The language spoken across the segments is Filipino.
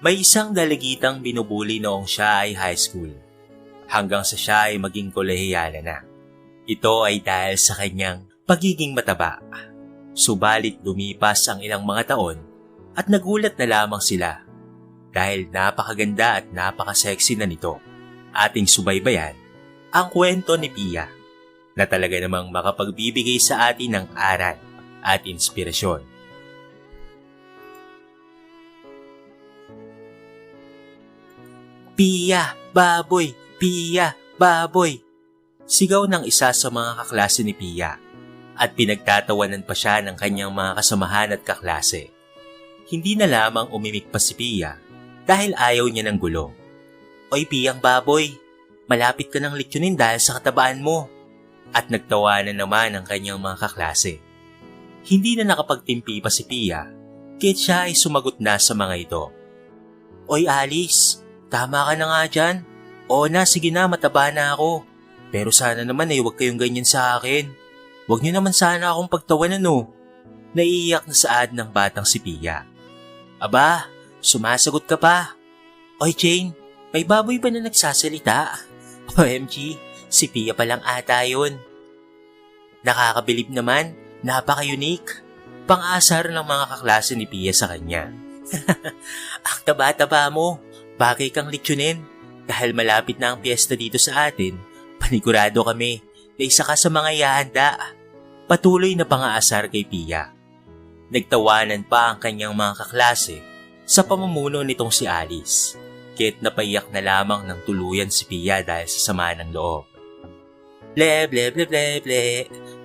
May isang dalagitang binubuli noong siya ay high school, hanggang sa siya ay maging kolehiyala na. Ito ay dahil sa kanyang pagiging mataba. Subalit lumipas ang ilang mga taon at nagulat na lamang sila dahil napakaganda at napaka-sexy na nito. Ating subaybayan ang kwento ni Pia na talaga namang makapagbibigay sa atin ng aral at inspirasyon. Pia, baboy! Pia, baboy! Sigaw ng isa sa mga kaklase ni Pia at pinagtatawanan pa siya ng kanyang mga kasamahan at kaklase. Hindi na lamang umimik pa si Pia dahil ayaw niya ng gulo. Oy Piyang baboy, malapit ka ng leksyonin dahil sa katabaan mo. At nagtawanan naman ang kanyang mga kaklase. Hindi na nakapagtimpi pa si Pia, kaya't siya ay sumagot na sa mga ito. Oy Alice, tama ka na nga dyan. Oo na, sige na, mataba na ako. Pero sana naman ay huwag kayong ganyan sa akin. Huwag niyo naman sana akong pagtawanan o. Naiiyak na saad ng batang si Pia. Aba, sumasagot ka pa. Oy Jane, may baboy ba na nagsasalita? OMG, si Pia palang ata yun. Nakakabilib naman, napaka-unique. Pang-asar ng mga kaklase ni Pia sa kanya. Ang taba-taba mo, bagay kang leksyonin. Dahil malapit na ang piyesta dito sa atin, panigurado kami na isa ka sa mga ihahanda. Patuloy na pang-aasar kay Pia. Nagtawanan pa ang kanyang mga kaklase sa pamumuno nitong si Alice. Kaya't napaiyak na lamang ng tuluyan si Pia dahil sa sama ng loob. Ble, ble, ble, ble, ble.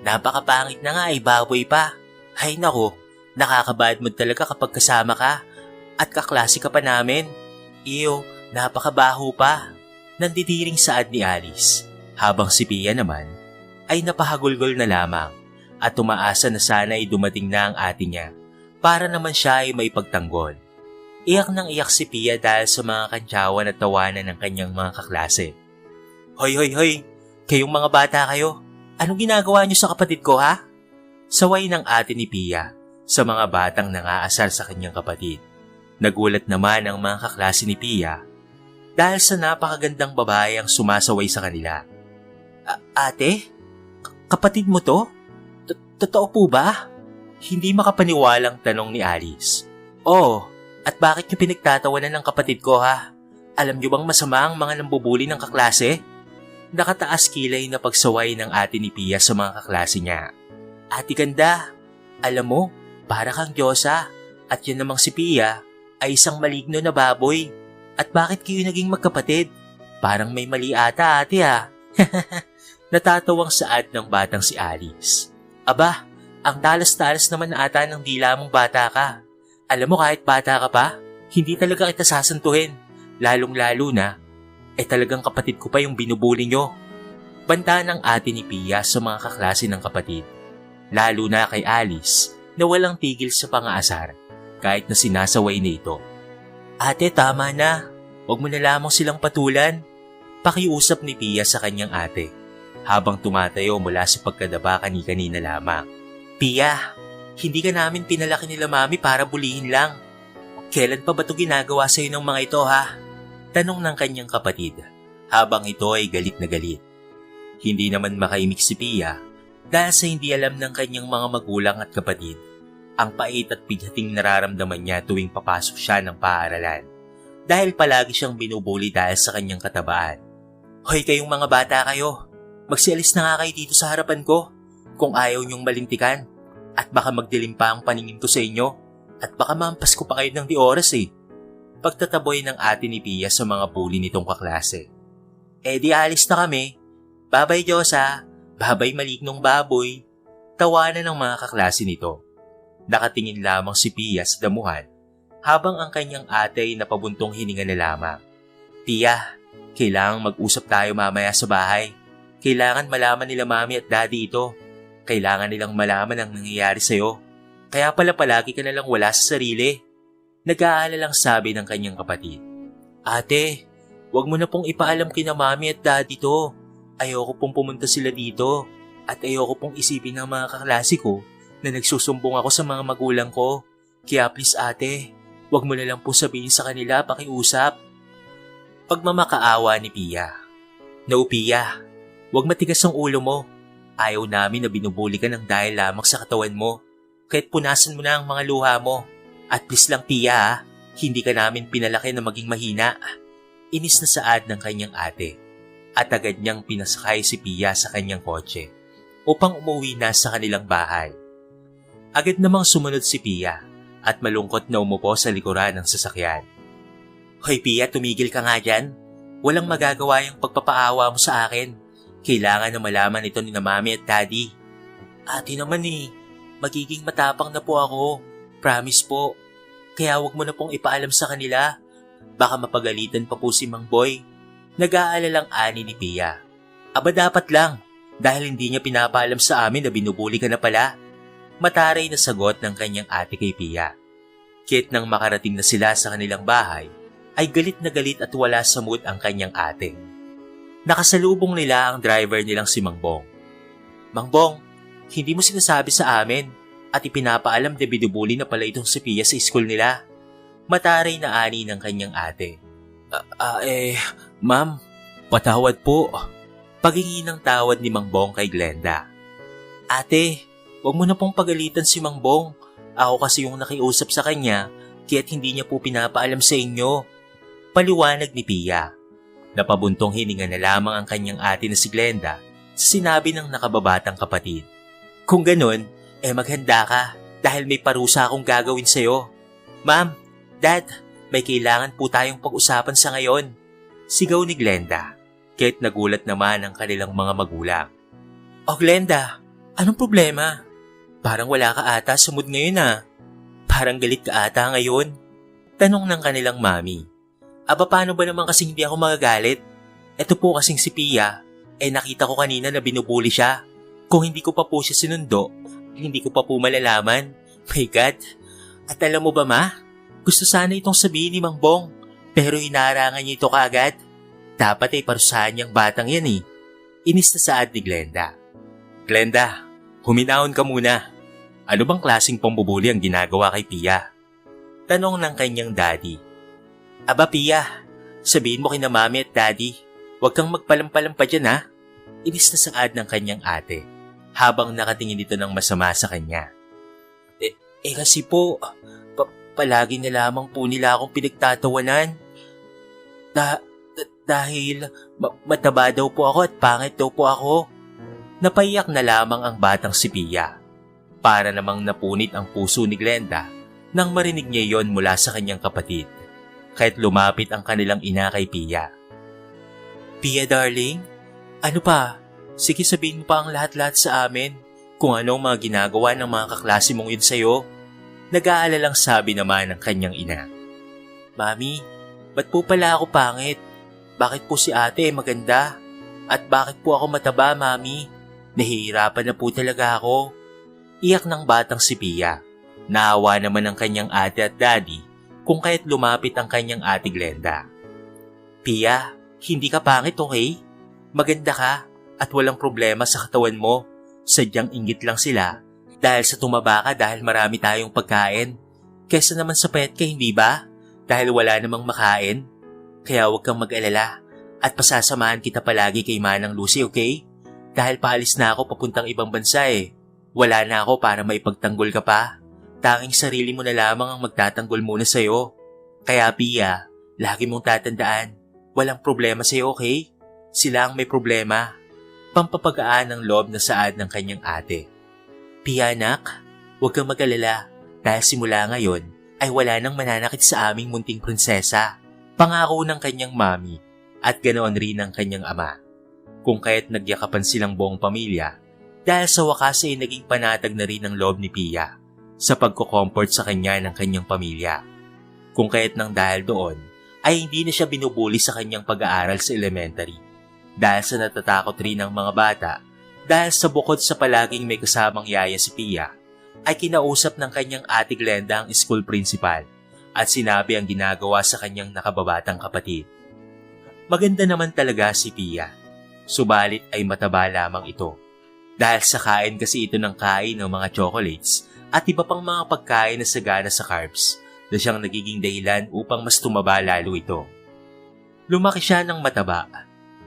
Napakapangit na nga ay baboy pa. Hay nako, nakakabad mood talaga kapag kasama ka at kaklase ka pa namin. Iyo, napakabaho pa. Nandidiring saad ni Alice, habang si Pia naman ay napahagulgol na lamang at tumaasa na sana ay dumating na ang ate niya para naman siya ay may pagtanggol. Iyak nang iyak si Pia dahil sa mga kantsawan at tawanan ng kanyang mga kaklase. Hoy, hoy, hoy! Kayong mga bata kayo, anong ginagawa niyo sa kapatid ko ha? Saway ng ate ni Pia sa mga batang nangaasar sa kanyang kapatid. Nagulat naman ang mga kaklase ni Pia dahil sa napakagandang babae ang sumasaway sa kanila. Ate? Kapatid mo to? Totoo po ba? Hindi makapaniwalang tanong ni Alice. Oo, at bakit niyo pinagtatawanan ng kapatid ko ha? Alam niyo bang masama ang mga nambubuli ng kaklase? Nakataas kilay na pagsaway ng ate ni Pia sa mga kaklase niya. Ate ganda, alam mo, para kang Diyosa at yun namang si Pia ay isang maligno na baboy. At bakit kayo naging magkapatid? Parang may mali ata ate ha. Natatawang saad ng batang si Alice. Aba, ang talas-talas naman ata ng dila mong bata ka. Alam mo kahit bata ka pa, hindi talaga kita sasantuhin. Lalong-lalo na, talagang kapatid ko pa yung binubuli nyo. Banta ng ate ni Pia sa mga kaklase ng kapatid. Lalo na kay Alice na walang tigil sa pang-aasar kahit na sinasaway na ito. Ate, tama na. Huwag mo na lamang silang patulan. Pakiusap ni Pia sa kanyang ate habang tumatayo mula sa pagkadaba kani-kanina lamang. Pia, hindi ka namin pinalaki nila mami para bulihin lang. Kailan pa ba ito ginagawa sa'yo ng mga ito ha? Tanong ng kanyang kapatid habang ito ay galit na galit. Hindi naman makaimik si Pia dahil sa hindi alam ng kanyang mga magulang at kapatid ang pait at bighating nararamdaman niya tuwing papasok siya ng paaralan dahil palagi siyang binubuli dahil sa kanyang katabaan. Hoy kayong mga bata kayo, magsialis na nga kayo dito sa harapan ko kung ayaw niyong malintikan at baka magdilim pa ang paningin ko sa inyo at baka mampas ko pa kayo ng di oras eh. Pagtataboy ng ate ni Pia sa mga bully nitong kaklase. Di alis na kami. Babay Diyosa, babay malignong baboy. Tawanan ng mga kaklase nito. Nakatingin lamang si Pia sa damuhan habang ang kanyang ate ay napabuntong hininga na lamang. Pia, kailangang mag-usap tayo mamaya sa bahay. Kailangan malaman nila mami at daddy ito. Kailangan nilang malaman ang nangyayari sa'yo. Kaya pala palagi ka nalang wala sa sarili. Nag-aalalang sabi ng kanyang kapatid. Ate, wag mo na pong ipaalam kina mami at daddy to. Ayoko pong pumunta sila dito. At ayoko pong isipin ng mga kaklase ko na nagsusumbong ako sa mga magulang ko. Kaya please ate, Huwag mo na lang po sabihin sa kanila, pakiusap. Pagmamakaawa ni Pia. No, Pia, huwag matigas ang ulo mo. Ayaw namin na binubuli ka ng dahil lamang sa katawan mo. Kahit punasan mo na ang mga luha mo. At please lang, Pia, hindi ka namin pinalaki na maging mahina. Inis na saad ng kanyang ate. At agad niyang pinasakay si Pia sa kanyang kotse upang umuwi na sa kanilang bahay. Agad namang sumunod si Pia at malungkot na umupo sa likuran ng sasakyan. Hoy Pia, tumigil ka nga dyan. Walang magagawa yung pagpapaawa mo sa akin. Kailangan na malaman ito ni na Mami at Daddy. Ate naman magiging matapang na po ako. Promise po. Kaya wag mo na pong ipaalam sa kanila. Baka mapagalitan pa po si Mang Boy. Nag-aalalang ani ni Pia. Aba dapat lang, dahil hindi niya pinapaalam sa amin na binubuli ka na pala. Mataray na sagot ng kanyang ate kay Pia. Kahit nang makarating na sila sa kanilang bahay, ay galit na galit at wala sa mood ang kanyang ate. Nakasalubong nila ang driver nilang si Mangbong. Mangbong, hindi mo sinasabi sa amin at ipinapaalam na binubuli na pala itong si Pia sa school nila. Mataray na ani ng kanyang ate. Ma'am, patawad po. Paghingi ng tawad ni Mangbong kay Glenda. Ate, wag mo na pong pagalitan si Mangbong. Ako kasi yung nakiusap sa kanya, kaya't hindi niya po pinapaalam sa inyo. Paliwanag ni Pia. Napabuntong hininga na lamang ang kanyang ate na si Glenda sa sinabi ng nakababatang kapatid. Kung ganun, maghanda ka dahil may parusa akong gagawin sa'yo. Ma'am, Dad, may kailangan po tayong pag-usapan sa ngayon. Sigaw ni Glenda, kahit nagulat naman ang kanilang mga magulang. O Glenda, anong problema? Parang wala ka ata sa mood ngayon Parang galit ka ata ngayon. Tanong ng kanilang mami. Aba paano ba naman kasing hindi ako magagalit? Eto po kasing si Pia, nakita ko kanina na binubuli siya. Kung hindi ko pa po siya sinundo, hindi ko pa po malalaman. My God! At alam mo ba ma? Gusto sana itong sabihin ni Mangbong, pero hinarangan niya ito kaagad. Dapat parusahan niyang batang yan Inis na saad ni Glenda. Glenda, huminahon ka muna. Ano bang klaseng pambubuli ang ginagawa kay Pia? Tanong ng kanyang daddy. Aba Pia, sabihin mo kina Mami at Daddy, huwag kang magpalampalam pa dyan Inis na saad ng kanyang ate, habang nakatingin dito ng masama sa kanya. Kasi po, palagi na lamang po nila akong pinagtatawanan. Dahil mataba daw po ako at pangit daw po ako. Napaiyak na lamang ang batang si Pia. Para namang napunit ang puso ni Glenda nang marinig niya yon mula sa kanyang kapatid. Kahit lumapit ang kanilang ina kay Pia. Pia darling, ano pa? Sige sabihin mo pa ang lahat-lahat sa amin kung ano ang mga ginagawa ng mga kaklase mong yun sa'yo. Nag-aalalang sabi naman ng kanyang ina. Mami, ba't po pala ako pangit? Bakit po si ate maganda? At bakit po ako mataba, Mami? Nahihirapan na po talaga ako. Iyak ng batang si Pia. Naawa naman ang kanyang ate at daddy kung kaya't lumapit ang kanyang ate Glenda. Pia, hindi ka pangit, okay? Maganda ka at walang problema sa katawan mo. Sadyang inggit lang sila dahil sa tumaba ka dahil marami tayong pagkain. Kesa naman sa payat ka, hindi ba? Dahil wala namang makain. Kaya huwag kang mag-alala at pasasamahan kita palagi kay Manang Lucy, okay? Dahil paalis na ako papuntang ibang bansa Wala na ako para maipagtanggol ka pa. Tanging sarili mo na lamang ang magtatanggol muna sa'yo. Kaya Pia, lagi mong tatandaan, walang problema sa'yo, okay? Sila ang may problema. Pampapagaan ng loob na saad ng kanyang ate. Pia anak, huwag kang mag-alala dahil simula ngayon ay wala nang mananakit sa aming munting prinsesa. Pangako ng kanyang mami at ganoon rin ng kanyang ama. Kung kaya't nagyakapan silang buong pamilya dahil sa wakas ay naging panatag na rin ang loob ni Pia sa pagko-comfort sa kanya ng kanyang pamilya. Kung kaya't nang dahil doon, ay hindi na siya binubuli sa kanyang pag-aaral sa elementary. Dahil sa natatakot rin ng mga bata, dahil sa bukod sa palaging may kasamang yaya si Pia, ay kinausap ng kanyang ate Glenda ang school principal at sinabi ang ginagawa sa kanyang nakababatang kapatid. Maganda naman talaga si Pia, subalit ay mataba lamang ito. Dahil sa kain kasi ito ng kain ng mga chocolates, at iba pang mga pagkain na sagana sa carbs na siyang nagiging dahilan upang mas tumaba lalo ito. Lumaki siya ng mataba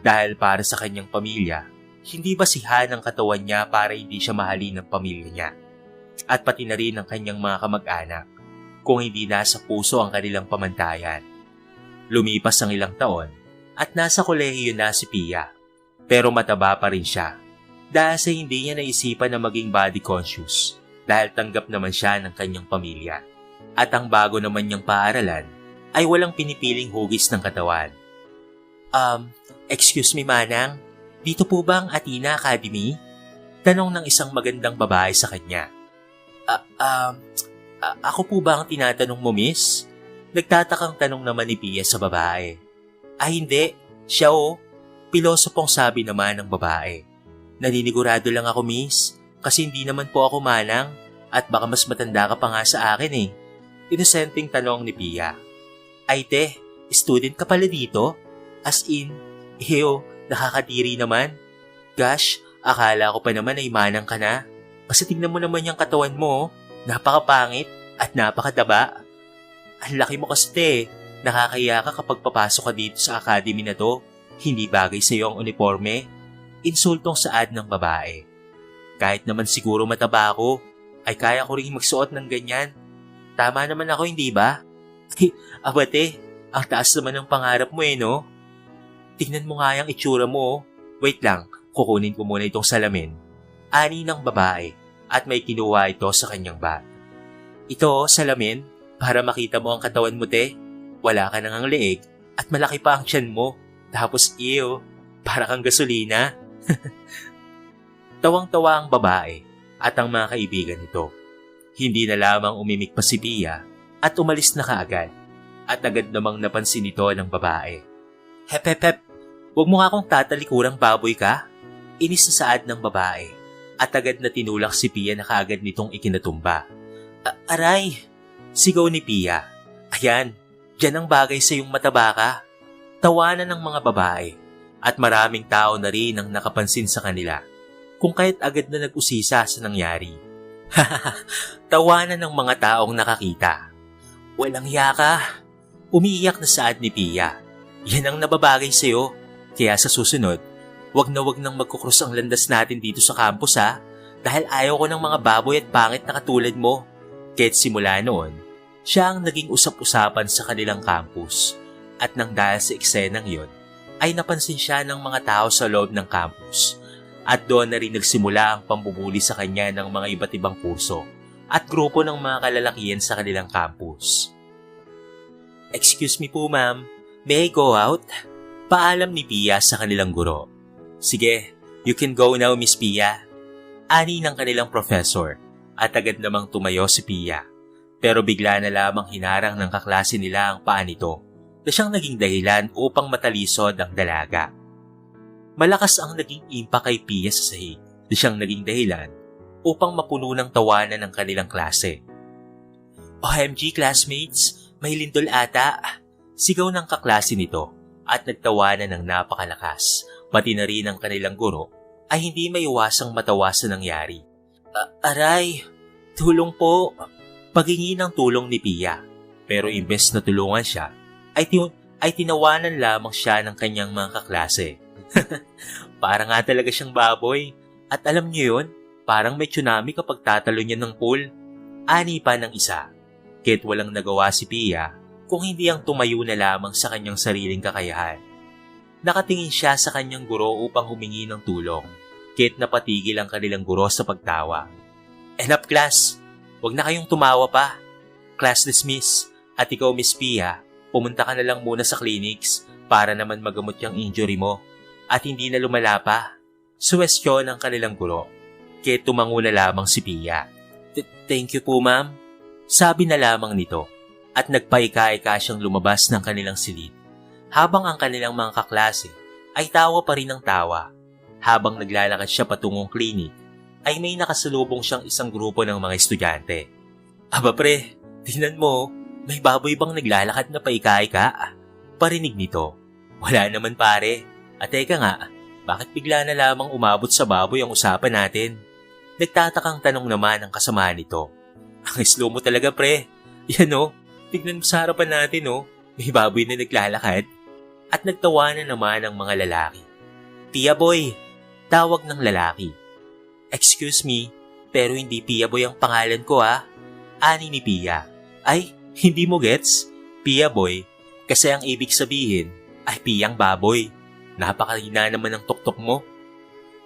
dahil para sa kanyang pamilya, hindi basihan ang katawan niya para hindi siya mahalin ng pamilya niya at pati na rin ng kanyang mga kamag-anak kung hindi nasa puso ang kanilang pamantayan. Lumipas ang ilang taon at nasa kolehiyo na si Pia pero mataba pa rin siya dahil sa hindi niya naisipan na maging body conscious dahil tanggap naman siya ng kanyang pamilya. At ang bago naman niyang paaralan ay walang pinipiling hugis ng katawan. Excuse me manang, dito po ba ang Athena Academy? Tanong ng isang magandang babae sa kanya. Ako po ba ang tinatanong mo, miss? Nagtatakang tanong naman ni Pia sa babae. Hindi, siya o. Pilosopong sabi naman ng babae. Naninigurado lang ako, miss, kasi hindi naman po ako manang at baka mas matanda ka pa nga sa akin eh. Inosenteng tanong ni Pia. Ay te, student ka pala dito? As in, nakakadiri naman. Gosh, akala ko pa naman ay manang ka na. Kasi tingnan mo naman yung katawan mo, napakapangit at napakadaba. Ang laki mo kasi te, nakakaya ka kapag papasok ka dito sa academy na to. Hindi bagay sa iyo ang uniforme. Insultong saad ng babae. Kahit naman siguro mataba ako, ay kaya ko rin magsuot ng ganyan. Tama naman ako, hindi ba? Abate, ang taas naman ng pangarap mo no? Tingnan mo nga yung itsura mo. Wait lang, kukunin ko muna itong salamin. Ani ng babae at may kinuha ito sa kanyang bag. Ito, salamin, para makita mo ang katawan mo te. Wala ka nang ang leeg at malaki pa ang tiyan mo. Tapos para kang gasolina. Tawang-tawa ang babae at ang mga kaibigan nito. Hindi na lamang umimik pa si Pia at umalis na kaagad at agad namang napansin ito ng babae. Hep, huwag mo nga akong tatalikurang baboy ka. Inis na saad ng babae at agad na tinulak si Pia na kaagad nitong ikinatumba. Aray! Sigaw ni Pia. Ayan, dyan ang bagay sa iyong mataba ka. Tawanan ng mga babae at maraming tao na rin ang nakapansin sa kanila kung kaya't agad na nag-usisa sa nangyari. Tawanan ng mga taong nakakita. Walang yaka. Umiiyak na saad ni Pia. Yan ang nababagay sa'yo. Kaya sa susunod, wag nang magkukross ang landas natin dito sa campus ha. Dahil ayaw ko ng mga baboy at pangit na katulad mo. Kaya't simula noon, siya ang naging usap-usapan sa kanilang campus. At nang dahil sa eksenang yon, ay napansin siya ng mga tao sa loob ng campus. At doon na rin nagsimula ang pambubuli sa kanya ng mga iba't ibang kurso at grupo ng mga kalalakihan sa kanilang campus. Excuse me po ma'am, may I go out? Paalam ni Pia sa kanilang guro. Sige, you can go now Miss Pia. Ani ng kanilang professor at agad namang tumayo si Pia. Pero bigla na lamang hinarang ng kaklase nila ang paa nito na siyang naging dahilan upang matalisod ang dalaga. Malakas ang naging impact kay Pia sa sahig na siyang naging dahilan upang mapuno ng tawanan ng kanilang klase. OMG classmates, may lindol ata. Sigaw ng kaklase nito at nagtawanan ng napakalakas. Pati na rin ang kanilang guro ay hindi maiwasang matawa sa nangyari. Aray, tulong po. Paghingi ng tulong ni Pia. Pero imbes na tulungan siya, ay tinawanan lamang siya ng kanyang mga kaklase. Parang nga talaga siyang baboy. At alam niyo yun, parang may tsunami kapag tatalo niya ng pool. Ani pa ng isa. Kahit walang nagawa si Pia, kung hindi ang tumayo na lamang sa kanyang sariling kakayahan. Nakatingin siya sa kanyang guro upang humingi ng tulong. Kahit napatigil ang kanilang guro sa pagtawa. Enough class, huwag na kayong tumawa pa. Class dismiss. At ikaw Miss Pia, pumunta ka na lang muna sa clinics para naman magamot yung injury mo. At hindi na lumala pa. Suwestyon ang kanilang guro. Kaya tumango na lamang si Pia. Thank you po ma'am. Sabi na lamang nito. At nagpaika-ika siyang lumabas ng kanilang silid. Habang ang kanilang mga kaklase ay tawa pa rin ng tawa. Habang naglalakad siya patungong klinik, ay may nakasalubong siyang isang grupo ng mga estudyante. Aba pre, tingnan mo, may baboy bang naglalakad na paika-ika? Parinig nito. Wala naman pare. At teka nga, bakit bigla na lamang umabot sa baboy ang usapan natin? Nagtatakang tanong naman ang kasamahan nito. Ang slow mo talaga pre. Yan o, tignan mo sa harapan natin oh. May baboy na naglalakad. At nagtawanan naman ang mga lalaki. Pia Boy, tawag ng lalaki. Excuse me, pero hindi Pia Boy ang pangalan ko ah. Ani ni Pia. Ay, hindi mo gets? Pia Boy, kasi ang ibig sabihin ay Piyang baboy. Napakahina naman ng tuktok mo.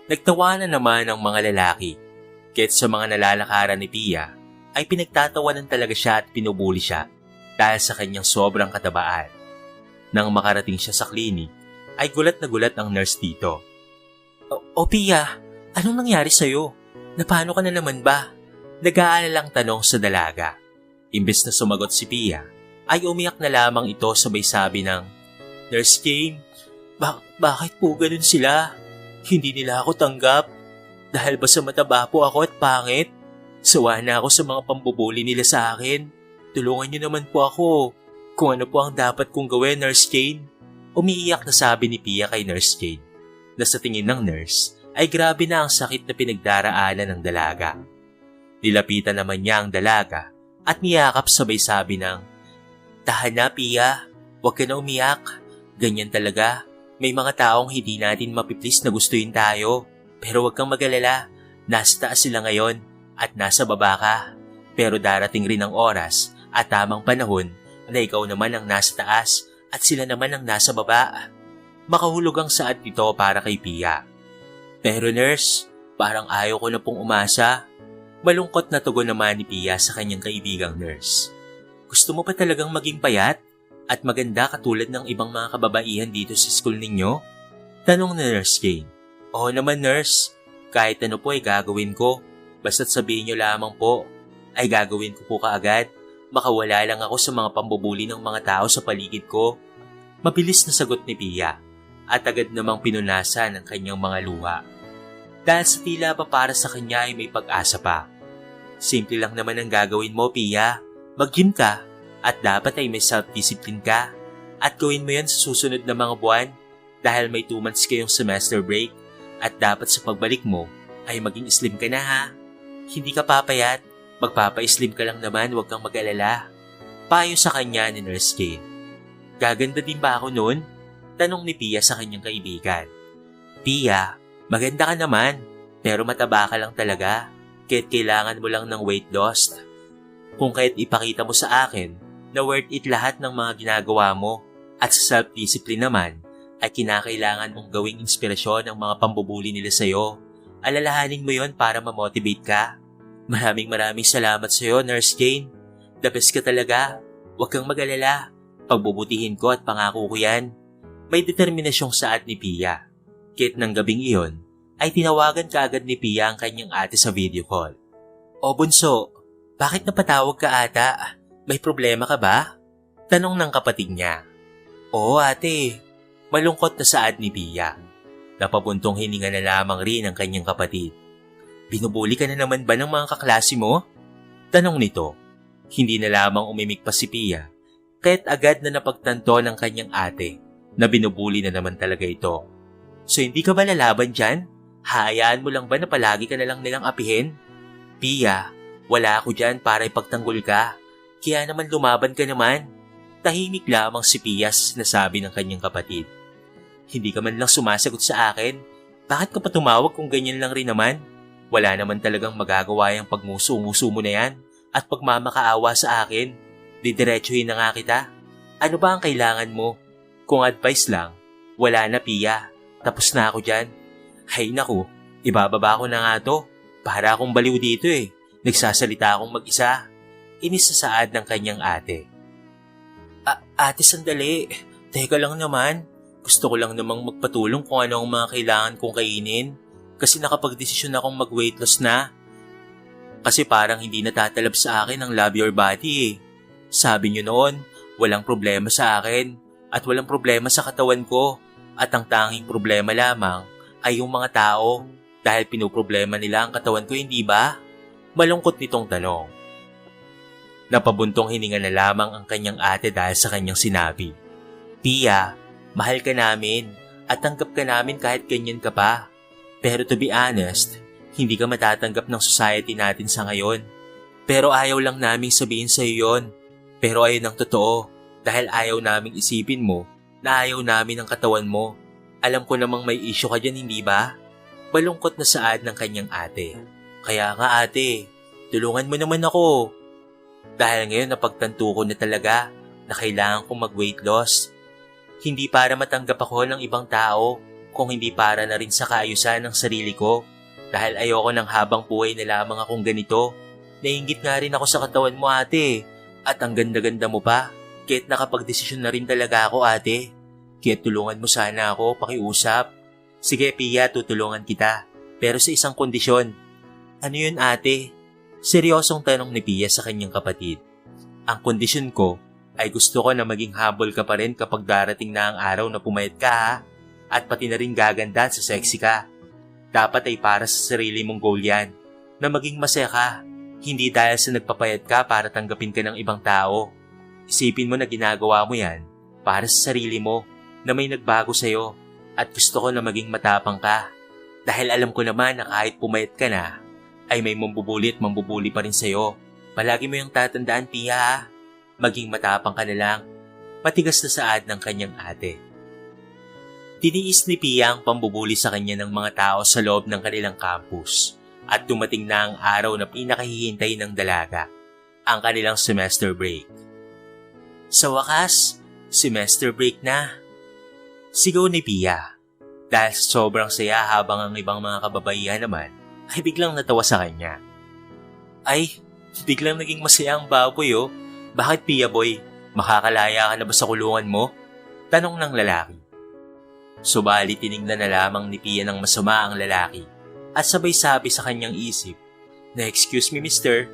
Nagtawanan naman ang mga lalaki. Kahit sa mga nalalakaran ni Pia, ay pinagtatawanan talaga siya at pinubuli siya dahil sa kanyang sobrang katabaan. Nang makarating siya sa klinik, ay gulat na gulat ang nurse dito. O Pia, anong nangyari sa'yo? Napano ka na naman ba? Nag-aalalang tanong sa dalaga. Imbes na sumagot si Pia, ay umiyak na lamang ito sabay sabi ng, Nurse Jane, bakit po ganun sila? Hindi nila ako tanggap. Dahil ba sa mataba po ako at pangit? Sawa na ako sa mga pambubuli nila sa akin. Tulungan niyo naman po ako. Kung ano po ang dapat kong gawin, Nurse Jane. Umiiyak na sabi ni Pia kay Nurse Jane, na sa tingin ng nurse ay grabe na ang sakit na pinagdaraanan ng dalaga. Nilapitan naman niya ang dalaga at niyakap sabay sabi ng, Tahan na Pia, huwag ka na umiyak. Ganyan talaga, may mga taong hindi natin mapiplis na gustuin tayo. Pero huwag kang mag-alala, nasa taas sila ngayon at nasa baba ka. Pero darating rin ang oras at tamang panahon na ikaw naman ang nasa taas at sila naman ang nasa baba. Makahulog ang saad nito para kay Pia. Pero nurse, parang ayaw ko na pong umasa. Malungkot na tugon naman ni Pia sa kanyang kaibigang nurse. Gusto mo pa talagang maging payat at maganda katulad ng ibang mga kababaihan dito sa school ninyo? Tanong na Nurse Jane. Oo naman nurse, kahit ano po ay gagawin ko. Basta't sabihin niyo lamang po, ay gagawin ko po kaagad. Makawala lang ako sa mga pambubuli ng mga tao sa paligid ko. Mabilis na sagot ni Pia at agad namang pinunasan ang kanyang mga luha. Dahil sa tila pa para sa kanya ay may pag-asa pa. Simple lang naman ang gagawin mo, Pia. Mag-gym ka at dapat ay may self-discipline ka. At gawin mo yan sa susunod na mga buwan dahil may 2 months kayong semester break at dapat sa pagbalik mo ay maging slim ka na ha. Hindi ka papayat, magpapa-slim ka lang naman, huwag kang mag-alala. Payo sa kanya ni Nurse Jane. Gaganda din ba ako noon? Tanong ni Pia sa kanyang kaibigan. Pia, maganda ka naman, pero mataba ka lang talaga. Kaya't kailangan mo lang ng weight loss. Kung kaya't ipakita mo sa akin na worth it lahat ng mga ginagawa mo at sa self-discipline naman ay kinakailangan mong gawing inspirasyon ang mga pambubuli nila sa'yo. Alalahanin mo yon para ma-motivate ka. Maraming salamat sa'yo, Nurse Jane. The best ka talaga. Huwag kang mag-alala. Pagbubutihin ko at pangako ko yan. May determinasyong saad ni Pia. Kahit ng gabing iyon, ay tinawagan kaagad ni Pia ang kanyang ate sa video call. O bunso, bakit napatawag ka ata? May problema ka ba? Tanong ng kapatid niya. Oo ate, malungkot na saad ni Pia. Napabuntong hininga na lamang rin ang kanyang kapatid. Binubuli ka na naman ba ng mga kaklase mo? Tanong nito. Hindi na lamang umimik pa si Pia, kaya't agad na napagtanto ng kanyang ate na binubuli na naman talaga ito. So hindi ka ba lalaban dyan? Hayaan mo lang ba na palagi ka na lang nilang apihin? Pia, wala ako dyan para ipagtanggol ka. Kaya naman lumaban ka naman. Tahimik lamang si Pia sa sinasabi ng kanyang kapatid. Hindi ka man lang sumasagot sa akin. Bakit ka pa tumawag kung ganyan lang rin naman? Wala naman talagang magagawa yung pagmuso-muso mo na yan at pagmamakaawa sa akin. Didiretsuhin na nga kita. Ano ba ang kailangan mo? Kung advice lang, wala na Pia. Tapos na ako dyan. Hay naku, ibababa ko na nga to. Para akong baliw dito eh. Nagsasalita akong mag-isa. Inis sa saad ng kanyang ate. Ate sandali. Teka lang naman. Gusto ko lang namang magpatulong kung ano ang mga kailangan kong kainin. Kasi nakapag-desisyon akong mag-weight loss na. Kasi parang hindi natatalab sa akin ang love your body eh. Sabi niyo noon, walang problema sa akin at walang problema sa katawan ko. At ang tanging problema lamang ay yung mga tao dahil pinoproblema nila ang katawan ko, hindi ba? Malungkot nitong tanong. Napabuntong hininga na lamang ang kanyang ate dahil sa kanyang sinabi. Pia, mahal ka namin at tanggap ka namin kahit ganyan ka pa. Pero to be honest, hindi ka matatanggap ng society natin sa ngayon. Pero ayaw lang naming sabihin sa iyo yon. Pero ayun ang totoo, dahil ayaw naming isipin mo na ayaw namin ang katawan mo. Alam ko namang may issue ka dyan, hindi ba? Balungkot na saad ng kanyang ate. Kaya nga ate, tulungan mo naman ako. Dahil ngayon napagtanto ko na talaga na kailangan kong mag-weight loss. Hindi para matanggap ako ng ibang tao, kung hindi para na rin sa kaayusan ng sarili ko. Dahil ayoko ng habang buhay na lamang akong ganito. Nainggit nga rin ako sa katawan mo ate. At ang ganda-ganda mo pa. Kaya't nakapag-desisyon na rin talaga ako ate. Kaya't tulungan mo sana ako, pakiusap. Sige Pia, tutulungan kita. Pero sa isang kondisyon. Ano yun ate? Seryosong tanong ni Pia sa kanyang kapatid. Ang kondisyon ko ay gusto ko na maging habol ka pa rin kapag darating na ang araw na pumayat ka ha. At pati na rin gaganda sa sexy ka. Dapat ay para sa sarili mong goal yan. Na maging masaya ka. Hindi dahil sa nagpapayat ka para tanggapin ka ng ibang tao. Isipin mo na ginagawa mo yan para sa sarili mo na may nagbago sa'yo at gusto ko na maging matapang ka. Dahil alam ko naman na kahit pumayat ka na, ay may mambubuli at mambubuli pa rin sa'yo. Palagi mo yung tatandaan, Pia ha? Maging matapang ka na lang. Matigas na saad ng kanyang ate. Tiniis ni Pia ang pambubuli sa kanya ng mga tao sa loob ng kanilang campus. At dumating na ang araw na pinakahihintay ng dalaga, ang kanilang semester break. Sa wakas, semester break na. Sigaw ni Pia. Dahil sobrang saya habang ang ibang mga kababaihan naman ay biglang natawa sa kanya. Ay, biglang naging masaya ang baboy oh. Bakit Pia boy? Makakalaya ka na ba sa kulungan mo? Tanong ng lalaki. Subalit tinignan na lamang ni Pia ng masama ang lalaki. At sabay sabi sa kanyang isip na excuse me mister,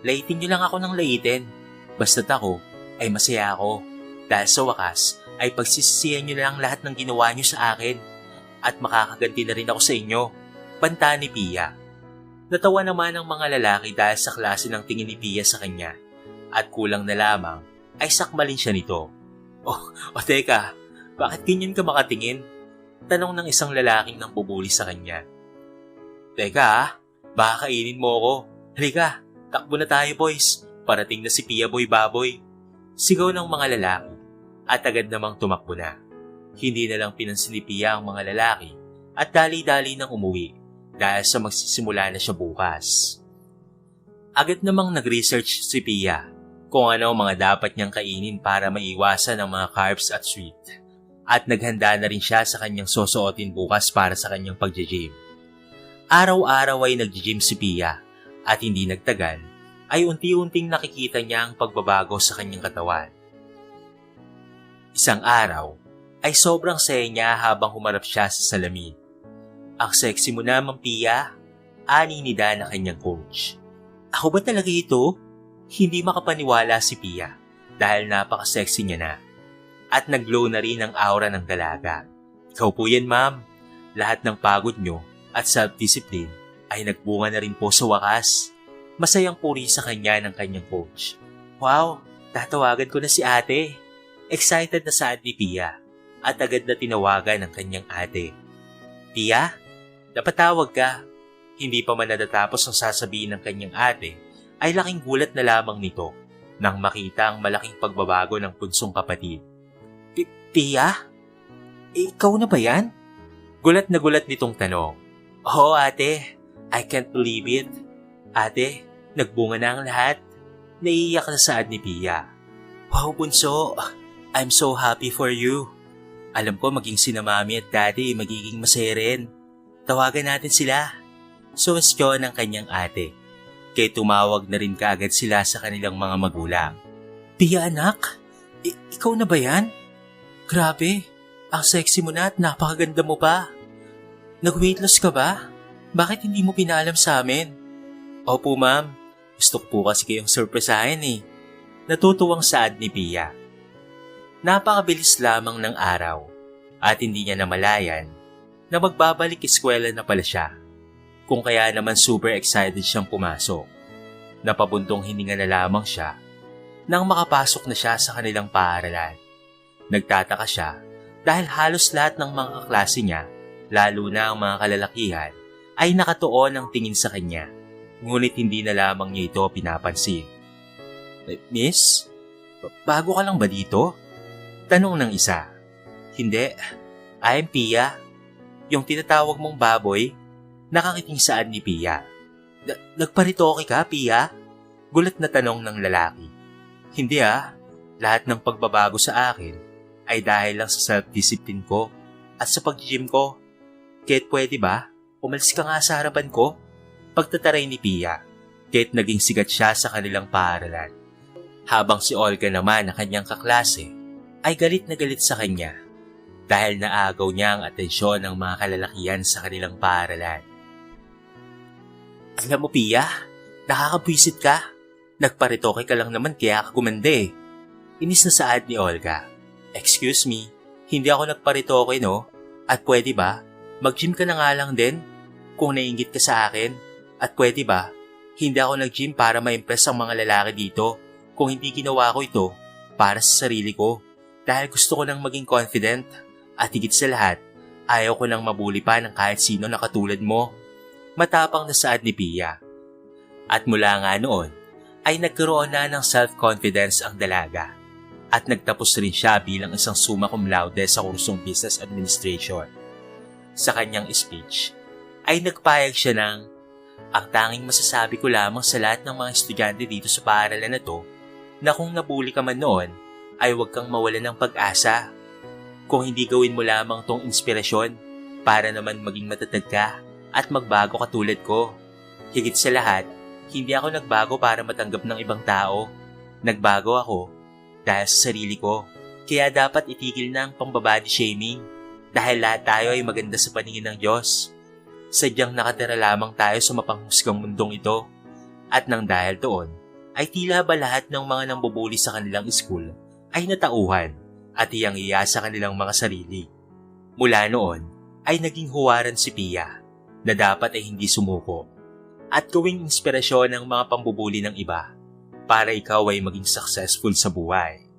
laitin niyo lang ako ng laitin. Basta't ako ay masaya ako dahil sa wakas ay pagsisisihan niyo na lang lahat ng ginawa niyo sa akin at makakaganti na rin ako sa inyo. Banta ni Pia. Natawa naman ang mga lalaki dahil sa klase ng tingin ni Pia sa kanya at kulang na lamang ay sakmalin siya nito. O teka, bakit ganyan ka makatingin? Tanong ng isang lalaking nang bubuli sa kanya. Teka baka kainin mo ako. Halika, takbo na tayo boys. Parating na si Pia Boy Baboy. Sigaw ng mga lalaki at agad namang tumakbo na. Hindi na lang pinansin ni Pia ang mga lalaki at dali-dali nang umuwi dahil sa magsisimula na siya bukas. Agad namang nag-research si Pia kung ano ang mga dapat niyang kainin para maiwasan ang mga carbs at sweet. At naghanda na rin siya sa kanyang susuotin bukas para sa kanyang pagje-gym. Araw-araw ay nag-gym si Pia at hindi nagtagal ay unti-unting nakikita niya ang pagbabago sa kanyang katawan. Isang araw ay sobrang saya niya habang humarap siya sa salamin. Ang sexy mo naman Pia, ani ni Dan na kanyang coach. Ako ba talaga ito? Hindi makapaniwala si Pia dahil napaka-sexy niya na. At nag-glow na rin ang aura ng dalaga. Ikaw po yan ma'am, lahat ng pagod nyo at self-discipline ay nagbunga na rin po sa wakas. Masayang puri sa kanya ng kanyang coach. Wow, tatawagan ko na si ate. Excited na saad ni Pia at agad na tinawagan ng kanyang ate. Pia, napatawag ka. Hindi pa man natatapos ang sasabihin ng kanyang ate ay laking gulat na lamang nito nang makita ang malaking pagbabago ng punsong kapatid. Pia? Ikaw na ba yan? Gulat na gulat nitong tanong. Oo ate, I can't believe it. Ate, nagbunga na ang lahat. Naiiyak na saad ni Pia. Wow bunso, I'm so happy for you. Alam ko maging sina mami at daddy magiging masaya rin. Tawagan natin sila. Suwestyon ng kanyang ate. Kaya tumawag na rin kaagad sila sa kanilang mga magulang. Pia anak, ikaw na ba yan? Grabe, ang sexy mo na at napakaganda mo pa. Nag-weight loss ka ba? Bakit hindi mo pinalam sa amin? Opo ma'am, gusto ko po kasi kayong surpresahin eh. Natutuwang saad ni Pia. Napakabilis lamang ng araw at hindi niya namalayan na magbabalik eskwela na pala siya. Kung kaya naman super excited siyang pumasok. Napabuntong hininga na lamang siya nang makapasok na siya sa kanilang paaralan. Nagtataka siya dahil halos lahat ng mga kaklase niya, lalo na ang mga kalalakihan, ay nakatuon ang tingin sa kanya. Ngunit hindi na lamang niya ito pinapansin. Miss? Bago ka lang ba dito? Tanong ng isa. Hindi, I'm Pia. Yung tinatawag mong baboy, nakakiting saan ni Pia. Nagparitoke ka, Pia? Gulat na tanong ng lalaki. Hindi lahat ng pagbabago sa akin ay dahil lang sa self-discipline ko at sa pag-gym ko. Kahit pwede ba, umalis ka nga sa harapan ko? Pagtataray ni Pia, kahit naging sigat siya sa kanilang paaralan. Habang si Olga naman na kanyang kaklase ay galit na galit sa kanya dahil naagaw niya ang atensyon ng mga kalalakihan sa kanilang paaralan. Alam mo Pia, nakakabwisit ka. Nagparitoke ka lang naman kaya ka gumanda. Inis na saad ni Olga. Excuse me, hindi ako nagparitoke no? At pwede ba, mag-gym ka na nga lang din kung naiinggit ka sa akin? At pwede ba, hindi ako nag-gym para ma-impress ang mga lalaki dito kung hindi ginawa ko ito para sa sarili ko dahil gusto ko nang maging confident at higit sa lahat, ayaw ko nang mabuli pa ng kahit sino na katulad mo. Matapang na saad ni Pia. At mula nga noon, ay nagkaroon na ng self-confidence ang dalaga at nagtapos rin siya bilang isang summa cum laude sa kursong Business Administration. Sa kanyang speech, ay nagpayag siya ng, ang tanging masasabi ko lamang sa lahat ng mga estudyante dito sa paaralan na to, na kung nabuli ka man noon, ay huwag kang mawalan ng pag-asa. Kung hindi gawin mo lamang tong inspirasyon para naman maging matatag ka at magbago katulad ko. Higit sa lahat, hindi ako nagbago para matanggap ng ibang tao. Nagbago ako dahil sa sarili ko. Kaya dapat itigil na ang pambabody shaming dahil lahat tayo ay maganda sa paningin ng Diyos. Sadyang nakatira lamang tayo sa mapanghusgang mundong ito. At nang dahil doon, ay tila ba lahat ng mga nambubuli sa kanilang school ay natauhan at hiyang-hiya sa kanilang mga sarili. Mula noon ay naging huwaran si Pia na dapat ay hindi sumuko at gawing inspirasyon ng mga pambubuli ng iba para ikaw ay maging successful sa buhay.